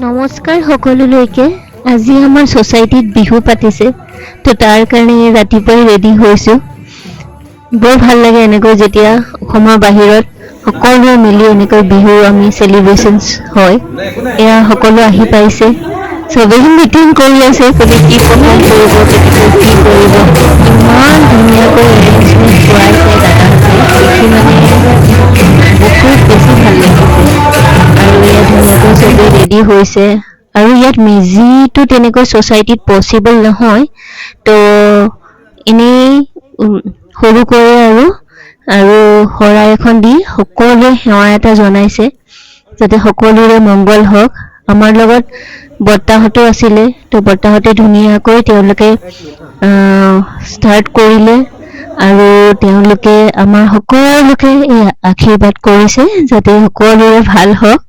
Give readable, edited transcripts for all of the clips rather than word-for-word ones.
নমস্কাৰ সকলোলৈকে। আজি আমাৰ সোসাইটিত বিহু পাতিছে, তো তাৰ কাৰণে ৰাতিপুৱাই ৰেডি হৈছোঁ। বৰ ভাল লাগে এনেকৈ যেতিয়া অসমৰ বাহিৰত সকলোৱে মিলি এনেকৈ বিহু আমি সেলিব্ৰেশনস হয়। এয়া সকলো আহি পাইছে, সবেই মিটিং কৰি আছে, কোনে কি পাৰফৰ্ম কৰিব, কেনেকৈ কি কৰিব। ইমান ধুনীয়াকৈ এৰেঞ্জমেণ্ট কৰাইছে দাদাহঁতে, দেখি মানে বহুত বেছি ভাল লাগিছে। আৰু ইয়াত ধুনীয়াকৈ চবেই ৰেডি হৈছে। আৰু ইয়াত মেজিটো তেনেকৈ সোসাইটিত পসিবল নহয়, তো এনেই সৰুকৈ আৰু শৰাই এখন দি সকলোৱে সেৱা এটা জনাইছে যাতে সকলোৰে মংগল হওক। আমাৰ লগত বৰ্তাহতো আছিলে, তো বৰ্তাহতে ধুনীয়াকৈ তেওঁলোকে ষ্টাৰ্ট কৰিলে আৰু তেওঁলোকে আমাৰ সকলোকে আশীৰ্বাদ কৰিছে যাতে সকলোৰে ভাল হওক।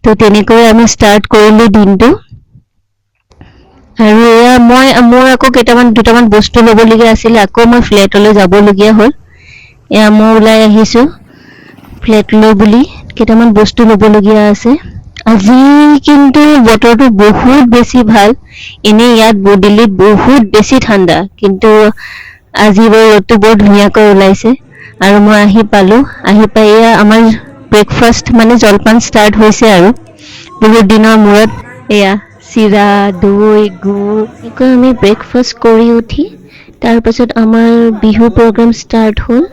তো তেনেকৈ আমি ষ্টাৰ্ট কৰিলো দিনটো। আৰু এয়া মোৰ আকৌ দুটামান বস্তু ল'বলগীয়া আছিলে, আকৌ মই ফ্লেটলৈ যাবলগীয়া হ'ল। এয়া মই ওলাই আহিছো ফ্লেটলৈ বুলি, কেইটামান বস্তু ল'বলগীয়া আছে। আজি কিন্তু বতৰটো বহুত বেছি ভাল। এনেই ইয়াত দিল্লীত বহুত বেছি ঠাণ্ডা, কিন্তু আজি ৰ'দটো বৰ ধুনীয়াকৈ ওলাইছে। আৰু মই আহি পাই এয়া আমাৰ ব্ৰেকফাষ্ট মানে জলপান ষ্টাৰ্ট হৈছে। আৰু বহুত দিনৰ মূৰত এয়া চিৰা, দৈ, গুড় এনেকৈ আমি ব্ৰেকফাষ্ট কৰি উঠি তাৰ পাছত আমাৰ বিহু প্ৰগ্ৰাম ষ্টাৰ্ট হ'ল।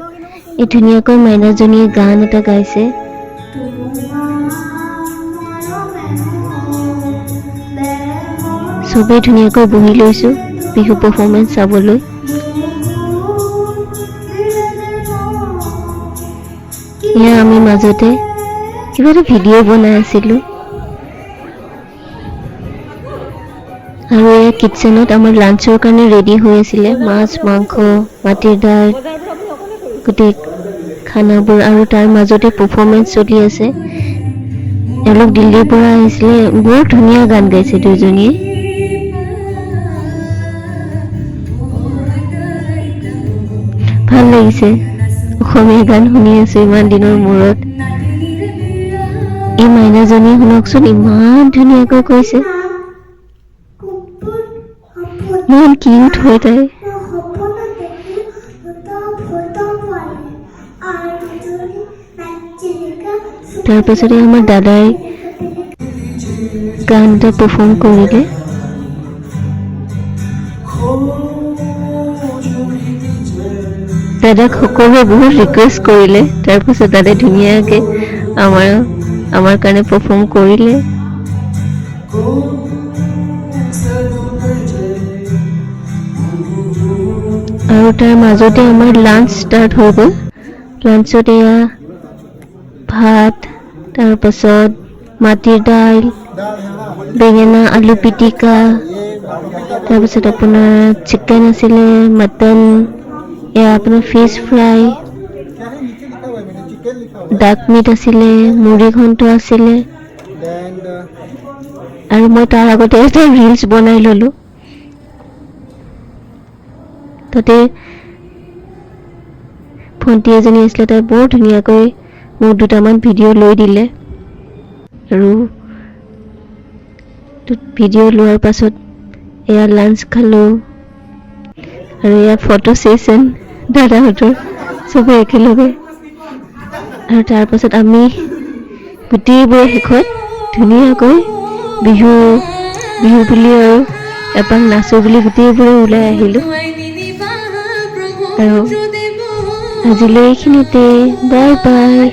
এই ধুনীয়াকৈ মাইনাজনীয়ে গান এটা গাইছে। চবেই ধুনীয়াকৈ বহি লৈছো বিহু পাৰফৰ্মেঞ্চ চাবলৈ। এয়া আমি মাজতে কিবা এটা ভিডিঅ' বনাই আছিলো। আৰু এই কিটচেনত আমাৰ লাঞ্চৰ কাৰণে ৰেডি হৈ আছিলে, মাছ, মাংস, মাটিৰ দাইল, গোটেই খানাবোৰ। আৰু তাৰ মাজতে পাৰফৰ্মেঞ্চ চলি আছে। এওঁলোক দিল্লীৰ পৰা আহিছিলে, বৰ ধুনীয়া গান গাইছে দুজনীয়ে। ভাল লাগিছে, অসমীয়া গান শুনি আছো ইমান দিনৰ মূৰত। এই মাইনাজনীয়ে শুনকচোন, ইমান ধুনীয়াকৈ কৈছে, ইমান কিউট হয় তাই। তাৰ পাছতে আমাৰ দাদাই গান এটা পাৰফৰ্ম কৰিলে। দাদাক সকলোৱে বহুত ৰিকুৱেষ্ট কৰিলে, তাৰ পাছত দাদাই ধুনীয়াকে আমাৰ কাৰণে পাৰফৰ্ম কৰিলে। আৰু তাৰ মাজতে আমাৰ লাঞ্চ ষ্টাৰ্ট হৈ গ'ল। লাঞ্চত এয়া ভাত, তাৰ পাছত মাটিৰ দাইল, বেঙেনা আলু পিটিকা, তাৰপিছত আপোনাৰ চিকেন আছিলে, মটন, এয়া আপোনাৰ ফিছ ফ্ৰাই, ডাক মিট আছিলে, মুড়ি ঘণ্ট আছিলে। আৰু মই তাৰ আগতে এটা ৰিলছ বনাই ললো। তাতে ভণ্টি এজনী আছিলে, তাই বৰ ধুনীয়াকৈ মোক দুটামান ভিডিঅ' লৈ দিলে। আৰু ভিডিঅ' লোৱাৰ পাছত এয়া লাঞ্চ খালো। আৰু এয়া ফটো ছেশ্যন দাদাহঁতৰ চবে একেলগে। আৰু তাৰ পাছত আমি গোটেইবোৰে শেষত ধুনীয়াকৈ বিহু বুলি আৰু এপাক নাচো বুলি গোটেইবোৰে ওলাই আহিলো। আৰু আজিলৈ এইখিনিতে, বাই বাই।